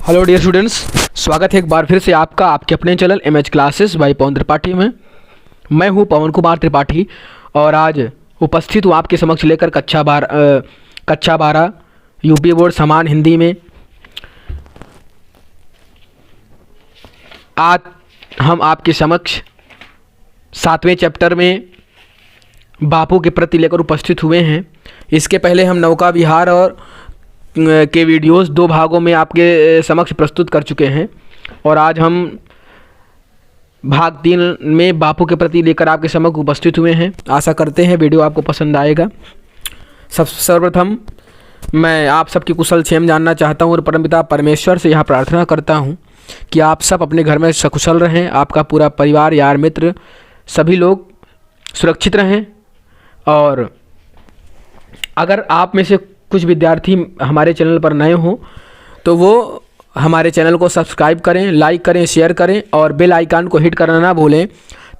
Hello dear students, स्वागत है एक बार फिर से आपका आपके अपने चैनल एमएच क्लासेस बाय पवन त्रिपाठी में। मैं हूं पवन कुमार त्रिपाठी और आज उपस्थित हूं आपके समक्ष लेकर कक्षा 12 यूपी बोर्ड समान हिंदी में। आज हम आपके समक्ष 7वें चैप्टर में बापू के प्रति लेकर उपस्थित हुए हैं। इसके पहले हम नौका विहार और के वीडियोस 2 भागों में आपके समक्ष प्रस्तुत कर चुके हैं और आज हम भाग 3 में बापू के प्रति लेकर आपके समक्ष उपस्थित हुए हैं। आशा करते हैं वीडियो आपको पसंद आएगा। सर्वप्रथम मैं आप सबकी कुशल क्षेम जानना चाहता हूं और परमपिता परमेश्वर से यह प्रार्थना करता हूं कि आप सब अपने घर में सकुशल रहें, आपका पूरा परिवार, यार मित्र सभी लोग सुरक्षित रहें। और अगर आप में से कुछ विद्यार्थी हमारे चैनल पर नए हों तो वो हमारे चैनल को सब्सक्राइब करें, लाइक करें, शेयर करें और बेल आइकन को हिट करना ना भूलें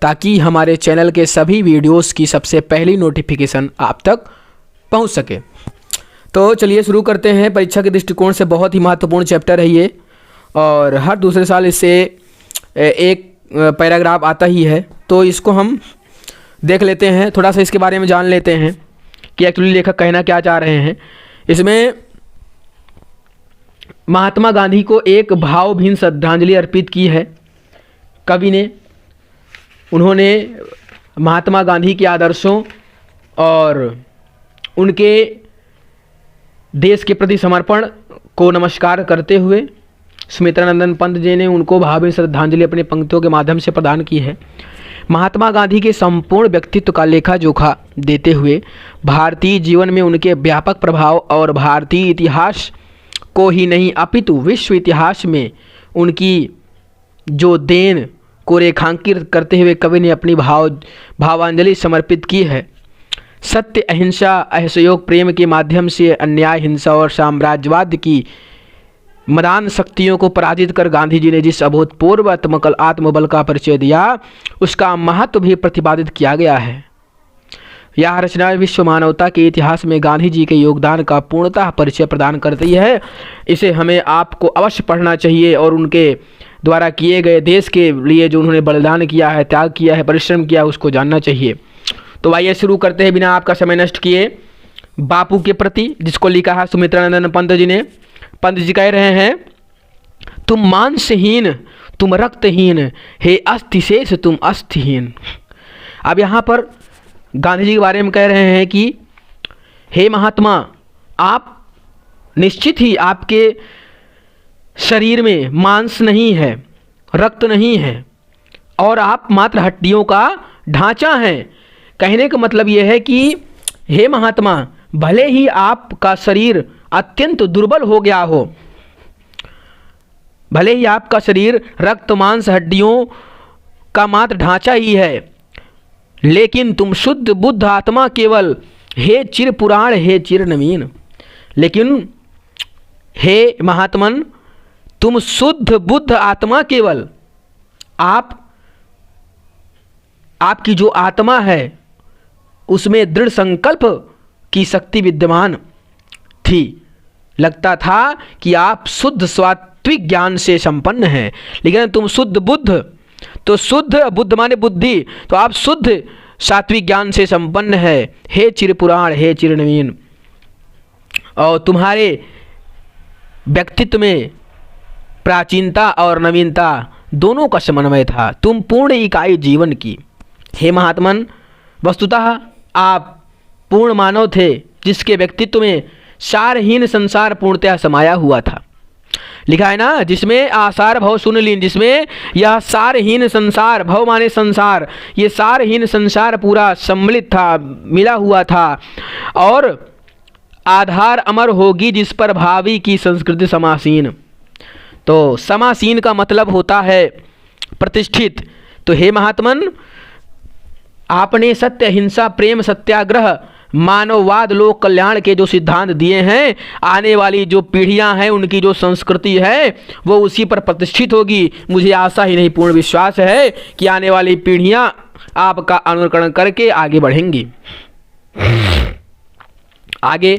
ताकि हमारे चैनल के सभी वीडियोस की सबसे पहली नोटिफिकेशन आप तक पहुंच सके। तो चलिए शुरू करते हैं। परीक्षा के दृष्टिकोण से बहुत ही महत्वपूर्ण चैप्टर है ये और हर दूसरे साल इससे एक पैराग्राफ आता ही है, तो इसको हम देख लेते हैं, थोड़ा सा इसके बारे में जान लेते हैं कि एक्चुअली लेखक कहना क्या चाह रहे हैं। इसमें महात्मा गांधी को एक भावभीन श्रद्धांजलि अर्पित की है कवि ने। उन्होंने महात्मा गांधी के आदर्शों और उनके देश के प्रति समर्पण को नमस्कार करते हुए सुमित्रानंदन पंत जी ने उनको भावभीन श्रद्धांजलि अपनी पंक्तियों के माध्यम से प्रदान की है। महात्मा गांधी के संपूर्ण व्यक्तित्व का लेखा जोखा देते हुए भारतीय जीवन में उनके व्यापक प्रभाव और भारतीय इतिहास को ही नहीं अपितु विश्व इतिहास में उनकी जो देन को रेखांकित करते हुए कवि ने अपनी भावांजलि समर्पित की है। सत्य, अहिंसा, असहयोग, प्रेम के माध्यम से अन्याय, हिंसा और साम्राज्यवाद की मदान शक्तियों को पराजित कर गांधी जी ने जिस अभूतपूर्व आत्मबल का परिचय दिया उसका महत्व भी प्रतिपादित किया गया है। यह रचना विश्व मानवता के इतिहास में गांधी जी के योगदान का पूर्णतः परिचय प्रदान करती है। इसे हमें आपको अवश्य पढ़ना चाहिए और उनके द्वारा किए गए देश के लिए जो उन्होंने बलिदान किया है, त्याग किया है, परिश्रम किया है, उसको जानना चाहिए। तो आइए शुरू करते हैं बिना आपका समय नष्ट किए बापू के प्रति, जिसको लिखा है सुमित्रानंदन पंत जी ने। पंत जी कह रहे हैं, तुम मांसहीन, तुम रक्तहीन, हे अस्थिशेष तुम अस्थिहीन। अब यहाँ पर गांधी जी के बारे में कह रहे हैं कि हे महात्मा, आप निश्चित ही आपके शरीर में मांस नहीं है, रक्त नहीं है और आप मात्र हड्डियों का ढांचा हैं। कहने का मतलब यह है कि हे महात्मा, भले ही आपका शरीर अत्यंत दुर्बल हो गया हो, भले ही आपका शरीर रक्त मांस हड्डियों का मात्र ढांचा ही है, लेकिन तुम शुद्ध बुद्ध आत्मा केवल, हे चिर पुराण, हे चिर नवीन। लेकिन हे महात्मन, तुम शुद्ध बुद्ध आत्मा केवल, आपकी जो आत्मा है उसमें दृढ़ संकल्प की शक्ति विद्यमान थी। लगता था कि आप शुद्ध सात्विक ज्ञान से संपन्न हैं, लेकिन तुम शुद्ध बुद्ध, तो शुद्ध बुद्ध माने बुद्धि, तो आप शुद्ध सात्विक ज्ञान से संपन्न है, हे चिर पुराण, हे चिर नवीन। और तुम्हारे व्यक्तित्व में प्राचीनता और नवीनता दोनों का समन्वय था। तुम पूर्ण इकाई जीवन की। हे महात्मन, वस्तुतः आप पूर्ण मानव थे जिसके व्यक्तित्व में सारहीन संसार पूर्णतः समाया हुआ था। लिखा है ना, जिसमें आसार भव सुन लीन, जिसमें यह सारहीन संसार, भव माने संसार, ये सारहीन संसार पूरा सम्मिलित था, मिला हुआ था। और आधार अमर होगी जिस पर भावी की संस्कृति समासीन। तो समासीन का मतलब होता है प्रतिष्ठित। तो हे महात्मन, आपने सत्य, अहिंसा, प्रेम, सत्याग्रह, मानववाद, लोक कल्याण के जो सिद्धांत दिए हैं, आने वाली जो पीढ़ियां हैं उनकी जो संस्कृति है वो उसी पर प्रतिष्ठित होगी। मुझे आशा ही नहीं पूर्ण विश्वास है कि आने वाली पीढ़ियां आपका अनुकरण करके आगे बढ़ेंगी। आगे,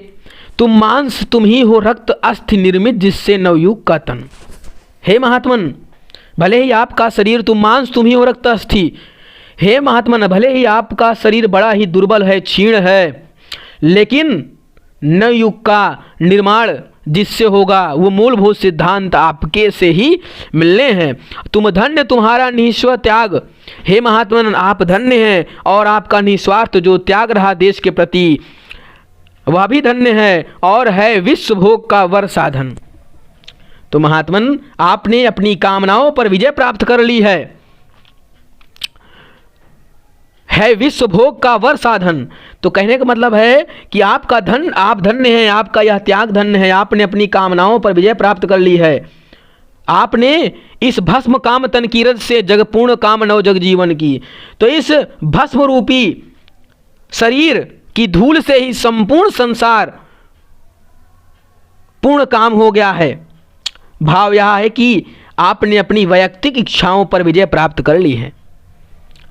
तुम मांस तुम ही हो, रक्त अस्थि निर्मित जिससे नवयुग का तन। हे महात्मन, भले ही आपका शरीर तुम मांस तुम ही हो रक्त अस्थि। हे महात्मन, भले ही आपका शरीर बड़ा ही दुर्बल है, क्षीण है, लेकिन नव युग का निर्माण जिससे होगा वो मूलभूत सिद्धांत आपके से ही मिलने हैं। तुम धन्य तुम्हारा निस्वार्थ त्याग। हे महात्मन, आप धन्य हैं और आपका निस्वार्थ जो त्याग रहा देश के प्रति वह भी धन्य है और है विश्व भोग का वर साधन। तो महात्मन, आपने अपनी कामनाओं पर विजय प्राप्त कर ली है विश्व भोग का वर साधन। तो कहने का मतलब है कि आपका धन, आप धन्य हैं, आपका यह त्याग धन्य है, आपने अपनी कामनाओं पर विजय प्राप्त कर ली है। आपने इस भस्म काम तन की रज से जगपूर्ण काम नव जग जीवन की। तो इस भस्म रूपी शरीर की धूल से ही संपूर्ण संसार पूर्ण काम हो गया है। भाव यह है कि आपने अपनी वैयक्तिक इच्छाओं पर विजय प्राप्त कर ली है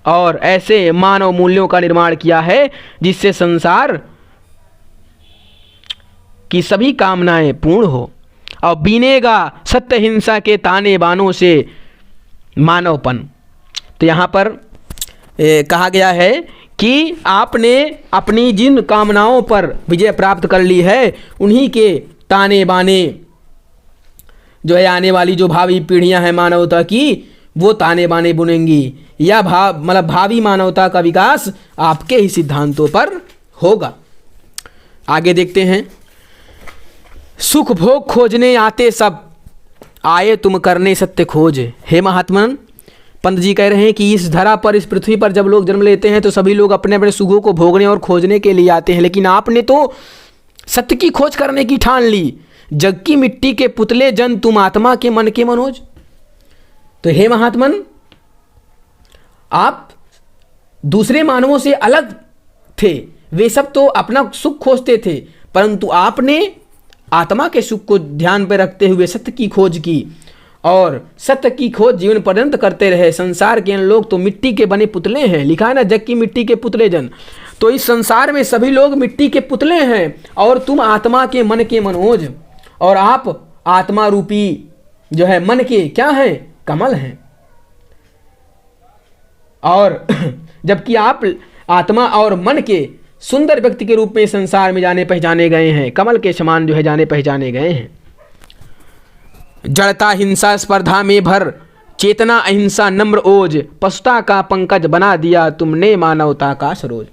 और ऐसे मानव मूल्यों का निर्माण किया है जिससे संसार की सभी कामनाएं पूर्ण हो और बीनेगा सत्य हिंसा के ताने बानों से मानवपन। तो यहाँ पर कहा गया है कि आपने अपनी जिन कामनाओं पर विजय प्राप्त कर ली है उन्हीं के ताने बाने जो है आने वाली जो भावी पीढ़ियां हैं मानवता की वो ताने बाने बुनेंगी। या भावी मानवता का विकास आपके ही सिद्धांतों पर होगा। आगे देखते हैं। सुख भोग खोजने आते सब, आए तुम करने सत्य खोज। हे महात्मन, पंत जी कह रहे हैं कि इस धरा पर, इस पृथ्वी पर जब लोग जन्म लेते हैं तो सभी लोग अपने अपने सुखों को भोगने और खोजने के लिए आते हैं, लेकिन आपने तो सत्य की खोज करने की ठान ली। जग की मिट्टी के पुतले जन, तुम आत्मा के मन के मनोज। तो हे महात्मन, आप दूसरे मानवों से अलग थे, वे सब तो अपना सुख खोजते थे, परंतु आपने आत्मा के सुख को ध्यान पर रखते हुए सत्य की खोज की और सत्य की खोज जीवन पर्यंत करते रहे। संसार के लोग तो मिट्टी के बने पुतले हैं, लिखा है ना, जग की मिट्टी के पुतले जन। तो इस संसार में सभी लोग मिट्टी के पुतले हैं और तुम आत्मा के मन के मनोज, और आप आत्मा रूपी जो है मन के क्या हैं, कमल हैं। और जबकि आप आत्मा और मन के सुंदर व्यक्ति के रूप में संसार में जाने पहचाने गए हैं, कमल के समान जो है जाने पहचाने गए हैं। जड़ता हिंसा स्पर्धा में भर, चेतना अहिंसा नम्र ओज, पशुता का पंकज बना दिया तुमने मानवता का सरोज।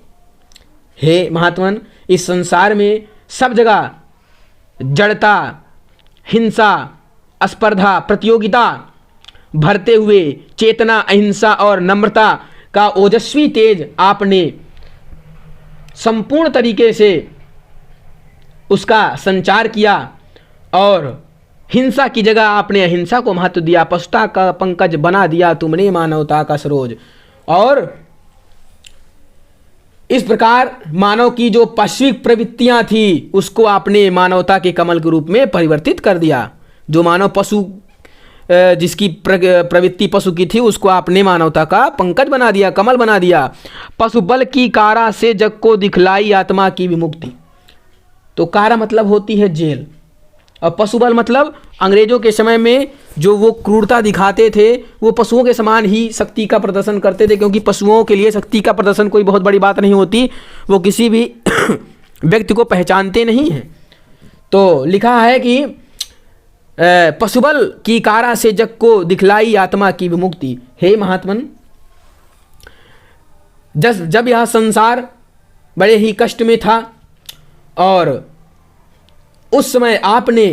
हे महात्मन, इस संसार में सब जगह जड़ता, हिंसा, स्पर्धा, प्रतियोगिता भरते हुए चेतना, अहिंसा और नम्रता का ओजस्वी तेज आपने संपूर्ण तरीके से उसका संचार किया और हिंसा की जगह आपने अहिंसा को महत्व दिया। पशुता का पंकज बना दिया तुमने मानवता का सरोज। और इस प्रकार मानव की जो पशुविक प्रवृत्तियां थी उसको आपने मानवता के कमल के रूप में परिवर्तित कर दिया। जो मानव पशु जिसकी प्रवृत्ति पशु की थी उसको आपने मानवता का पंकज बना दिया, कमल बना दिया। पशु बल की कारा से जग को दिखलाई आत्मा की विमुक्ति। तो कारा मतलब होती है जेल, और पशुबल मतलब अंग्रेजों के समय में जो वो क्रूरता दिखाते थे वो पशुओं के समान ही शक्ति का प्रदर्शन करते थे, क्योंकि पशुओं के लिए शक्ति का प्रदर्शन कोई बहुत बड़ी बात नहीं होती, वो किसी भी व्यक्ति को पहचानते नहीं हैं। तो लिखा है कि पशुबल की कारा से जग को दिखलाई आत्मा की विमुक्ति। हे महात्मन, जब यह संसार बड़े ही कष्ट में था और उस समय आपने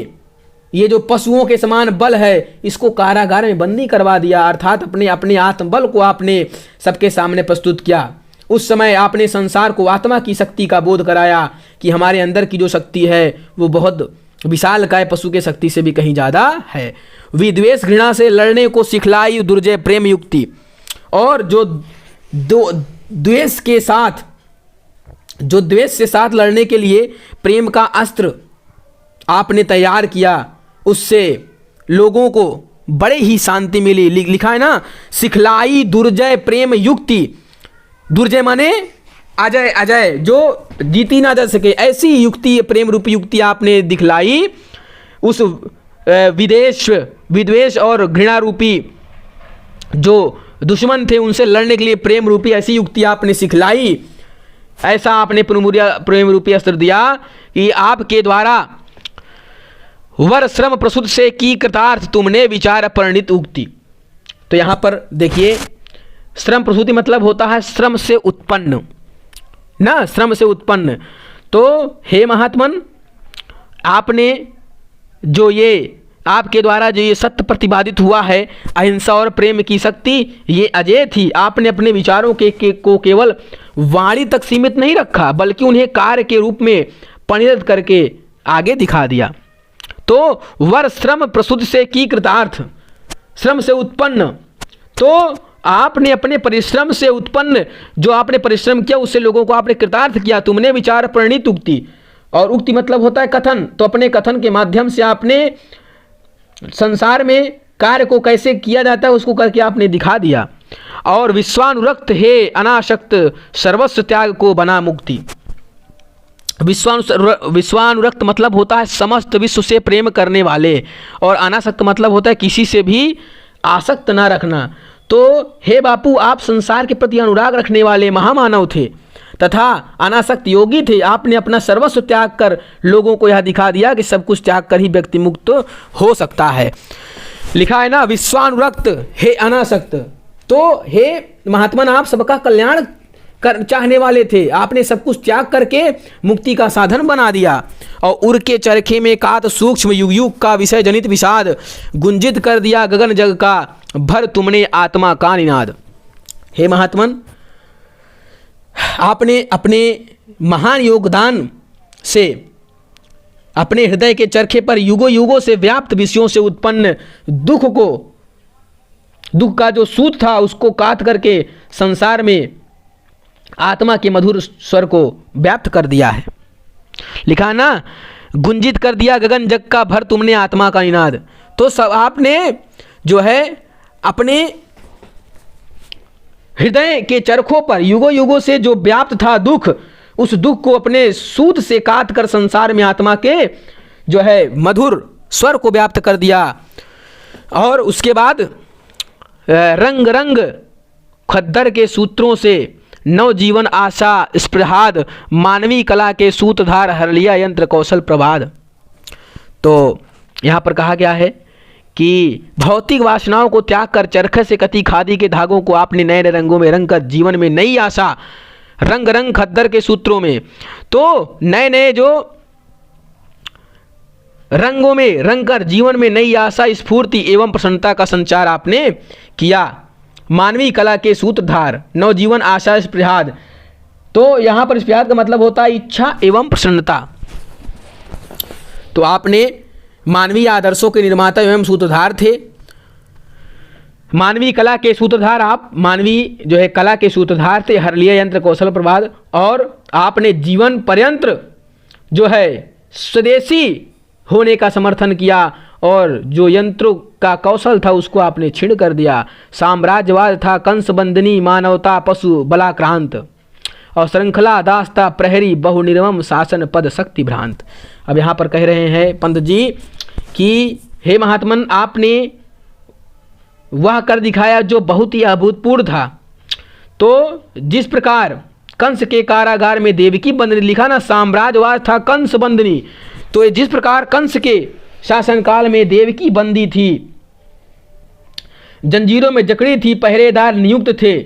ये जो पशुओं के समान बल है इसको कारागार में बंदी करवा दिया, अर्थात अपने आत्मबल को आपने सबके सामने प्रस्तुत किया। उस समय आपने संसार को आत्मा की शक्ति का बोध कराया कि हमारे अंदर की जो शक्ति है वो बहुत विशालकाय पशु के शक्ति से भी कहीं ज़्यादा है। विद्वेष घृणा से लड़ने को सिखलाई दुर्जय प्रेम युक्ति। और जो द्वेष से साथ लड़ने के लिए प्रेम का अस्त्र आपने तैयार किया, उससे लोगों को बड़े ही शांति मिली। लिखा है ना, सिखलाई दुर्जय प्रेम युक्ति। दुर्जय माने अजय, अजय जो जीती ना जा सके, ऐसी युक्ति, प्रेम रूपी युक्ति आपने दिखलाई। उस विद्वेष और घृणा रूपी जो दुश्मन थे उनसे लड़ने के लिए प्रेम रूपी ऐसी युक्ति आपने सिखलाई, ऐसा आपने प्रेम रूपी अस्त्र दिया कि आपके द्वारा वर श्रम प्रसूत से की कृतार्थ तुमने विचार परिणित उक्ति। तो यहाँ पर देखिए, श्रम प्रसूति मतलब होता है श्रम से उत्पन्न ना, श्रम से उत्पन्न। तो हे महात्मन, आपने जो ये आपके द्वारा जो ये सत्य प्रतिपादित हुआ है, अहिंसा और प्रेम की शक्ति, ये अजेय थी। आपने अपने विचारों को केवल वाणी तक सीमित नहीं रखा, बल्कि उन्हें कार्य के रूप में परिणत करके आगे दिखा दिया। तो वर श्रम प्रसूत से की कृतार्थ, श्रम से उत्पन्न, तो आपने अपने परिश्रम से उत्पन्न जो आपने परिश्रम किया उससे लोगों को आपने कृतार्थ किया। तुमने विचार परिणित उक्ति, और उक्ति मतलब होता है कथन, तो अपने कथन के माध्यम से आपने संसार में कार्य को कैसे किया जाता है उसको करके आपने दिखा दिया। और विश्वानुरक्त हे अनासक्त सर्वस्व त्याग को बना मुक्ति। विश्वानुरक्त मतलब होता है समस्त विश्व से प्रेम करने वाले, और अनासक्त मतलब होता है किसी से भी आसक्त ना रखना। तो हे बापू, आप संसार के प्रति अनुराग रखने वाले महामानव थे तथा अनासक्त योगी थे। आपने अपना सर्वस्व त्याग कर लोगों को यह दिखा दिया कि सब कुछ त्याग कर ही व्यक्ति मुक्त हो सकता है। लिखा है ना, विश्वानुरक्त हे अनासक्त। तो हे महात्मन, आप सबका कल्याण चाहने वाले थे। आपने सब कुछ त्याग करके मुक्ति का साधन बना दिया, और उर के चरखे में कात सूक्ष्म युग युग का विषय जनित विषाद गुंजित कर दिया गगन जग का, भर तुमने आत्मा का निनाद। हे महात्मन, आपने अपने महान योगदान से अपने हृदय के चरखे पर युगों युगों से व्याप्त विषयों से उत्पन्न दुख का जो सूत था उसको काट करके संसार में आत्मा के मधुर स्वर को व्याप्त कर दिया है। लिखा ना, गुंजित कर दिया गगन जग का, भर तुमने आत्मा का निनाद। तो सब आपने जो है अपने हृदय के चरखों पर युगों युगों से जो व्याप्त था दुख, उस दुख को अपने सूत से काट कर संसार में आत्मा के जो है मधुर स्वर को व्याप्त कर दिया। और उसके बाद रंग रंग खद्दर के सूत्रों से नव जीवन आशा स्पृहाद, मानवीय कला के सूतधार हर लिया यंत्र कौशल प्रभाद। तो यहाँ पर कहा गया है कि भौतिक वासनाओं को त्याग कर चरखे से कती खादी के धागों को आपने नए नए रंगों में रंग कर जीवन में नई आशा, रंग रंग खद्दर के सूत्रों में, तो नए नए जो रंगों में रंग कर जीवन में नई आशा स्फूर्ति एवं प्रसन्नता का संचार आपने किया। मानवीय कला के सूत्रधार, नवजीवन आशा स्पृहाद। तो यहाँ पर स्पृहाद का मतलब होता है इच्छा एवं प्रसन्नता। तो आपने मानवीय आदर्शों के निर्माता एवं सूत्रधार थे। मानवीय कला के सूत्रधार, आप मानवीय जो है कला के सूत्रधार थे, हर लिया यंत्र कौशल प्रभाद। और आपने जीवन पर्यंत जो है स्वदेशी होने का समर्थन किया, और जो यंत्रों का कौशल था उसको आपने छीण कर दिया। साम्राज्यवाद था कंस बंदनी, मानवता पशु बलाक्रांत, और श्रृंखला दास्ता प्रहरी बहु निर्मम शासन पद शक्ति भ्रांत। अब यहाँ पर कह रहे हैं पंत जी कि हे महात्मन, आपने वह कर दिखाया जो बहुत ही अभूतपूर्व था। तो जिस प्रकार कंस के कारागार में देवकी बंदनी, लिखा ना साम्राज्यवाद था कंस बंदनी, तो जिस प्रकार कंस के शासनकाल में देवकी बंदी थी, जंजीरों में जकड़ी थी, पहरेदार नियुक्त थे,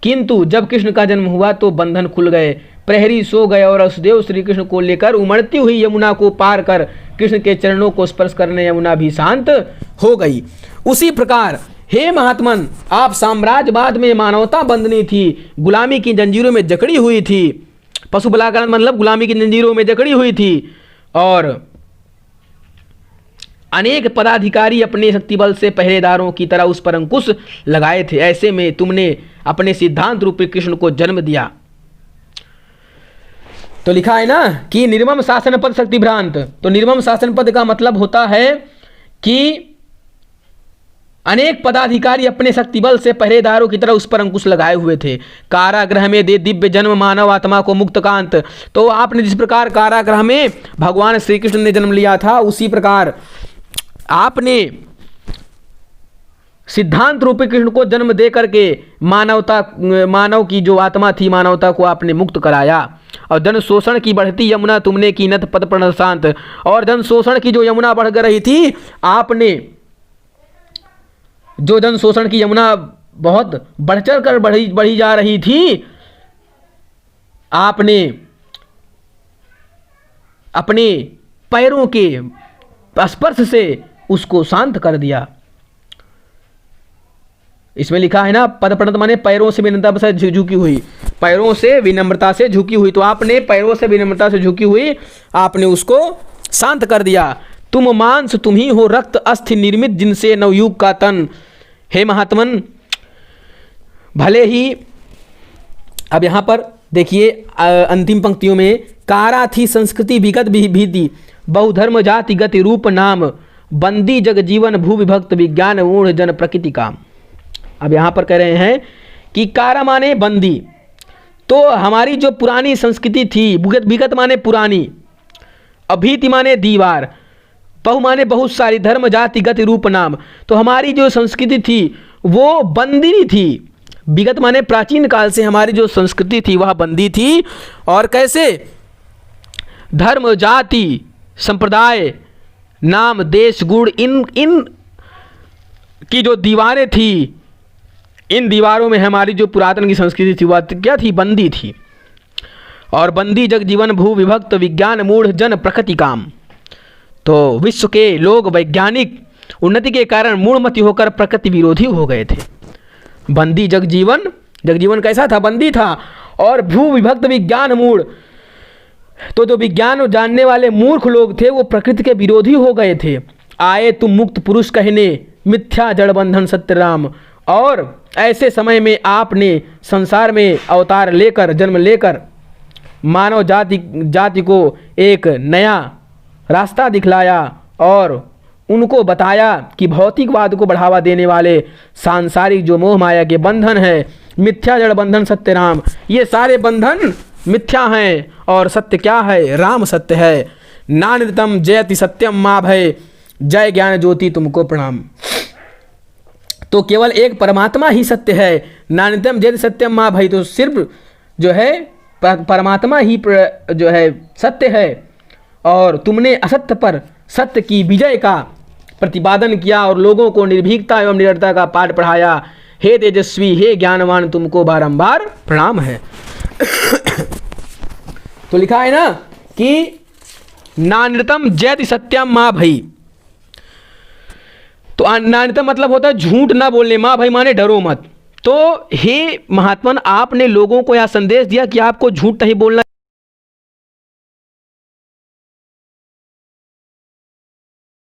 किंतु जब कृष्ण का जन्म हुआ तो बंधन खुल गए, प्रहरी सो गए, और वसुदेव श्री कृष्ण को लेकर उमड़ती हुई यमुना को पार कर कृष्ण के चरणों को स्पर्श करने यमुना भी शांत हो गई। उसी प्रकार हे महात्मन, आप साम्राज्यवाद में मानवता बंधनी थी, गुलामी की जंजीरों में जकड़ी हुई थी, पशु बलात्कार मतलब गुलामी की जंजीरों में जकड़ी हुई थी, और अनेक पदाधिकारी अपने शक्ति बल से पहरेदारों की तरह उस पर अंकुश लगाए थे। ऐसे में तुमने अपने सिद्धांत रूपी कृष्ण को जन्म दिया। तो लिखा है ना कि निर्मम शासन पद शक्ति भ्रांत। तो निर्मम शासन पद का मतलब होता है कि अनेक पदाधिकारी अपने शक्ति बल से पहरेदारों की तरह उस पर अंकुश लगाए हुए थे। कारागृह में दे दिव्य जन्म मानव आत्मा को मुक्त कांत। तो आपने जिस प्रकार कारागृह में भगवान श्री कृष्ण ने जन्म लिया था, उसी प्रकार आपने सिद्धांत रूपी कृष्ण को जन्म दे करके मानव की जो आत्मा थी, मानवता को आपने मुक्त कराया। और जन शोषण की बढ़ती यमुना तुमने की नत पद प्रण शांत। और जन शोषण की जो यमुना बढ़ रही थी, आपने जो जन शोषण की यमुना बहुत बढ़ चढ़ कर बढ़ी जा रही थी, आपने अपने पैरों के स्पर्श से उसको शांत कर दिया। इसमें लिखा है ना, पद प्रणत माने पैरों से विनम्रता से झुकी हुई, पैरों से विनम्रता से झुकी हुई। तो आपने पैरों से विनम्रता से झुकी हुई आपने उसको शांत कर दिया। तुम मांस तुम ही हो, रक्त अस्थि निर्मित जिनसे नवयुग का तन। हे महात्मन, भले ही, अब यहाँ पर देखिए अंतिम पंक्तियों में, कारा थी संस्कृति विगत भीति, बहुधर्म जाति गति रूप नाम, बंदी जग जीवन भू विभक्त विज्ञान मूढ़ जन प्रकृति काम। अब यहाँ पर कह रहे हैं कि कारा माने बंदी, तो हमारी जो पुरानी संस्कृति थी, विगत माने पुरानी, अभीति माने दीवार, बहु माने बहुत सारी, धर्म जाति गति रूप नाम, तो हमारी जो संस्कृति थी वो बंदी थी। विगत माने प्राचीन काल से हमारी जो संस्कृति थी वह बंदी थी। और कैसे? धर्म जाति संप्रदाय नाम देश गुण, इन की जो दीवारें थी, इन दीवारों में हमारी जो पुरातन की संस्कृति थी वह क्या थी? बंदी थी। और बंदी जग जीवन भू विभक्त विज्ञान मूढ़ जन प्रकृति काम। तो विश्व के लोग वैज्ञानिक उन्नति के कारण मूढ़मती होकर प्रकृति विरोधी हो गए थे। बंदी जगजीवन कैसा था? बंदी था। और भू विभक्त विज्ञान मूढ़, तो जो विज्ञान जानने वाले मूर्ख लोग थे वो प्रकृति के विरोधी हो गए थे। आए तुम मुक्त पुरुष कहने, मिथ्या जड़ बंधन सत्य राम। और ऐसे समय में आपने संसार में अवतार लेकर, जन्म लेकर मानव जाति को एक नया रास्ता दिखलाया और उनको बताया कि भौतिकवाद को बढ़ावा देने वाले सांसारिक जो मोह माया के बंधन है, मिथ्या जड़ बंधन सत्य राम, ये सारे बंधन मिथ्या हैं और सत्य क्या है? राम सत्य है। नानृतम जयति सत्यम माँ भय, जय ज्ञान ज्योति तुमको प्रणाम। तो केवल एक परमात्मा ही सत्य है। नानृतम जयति सत्यम माँ भय, तो सिर्फ जो है परमात्मा ही जो है सत्य है। और तुमने असत्य पर सत्य की विजय का प्रतिपादन किया और लोगों को निर्भीकता एवं निडरता का पाठ पढ़ाया। हे तेजस्वी, हे ज्ञानवान, तुमको बारंबार प्रणाम है। तो लिखा है ना कि नानृतम जयति सत्यम माँ भई। तो नानृतम मतलब होता है झूठ ना बोलने, माँ भई माने डरो मत। तो हे महात्मन, आपने लोगों को यह संदेश दिया कि आपको झूठ नहीं बोलना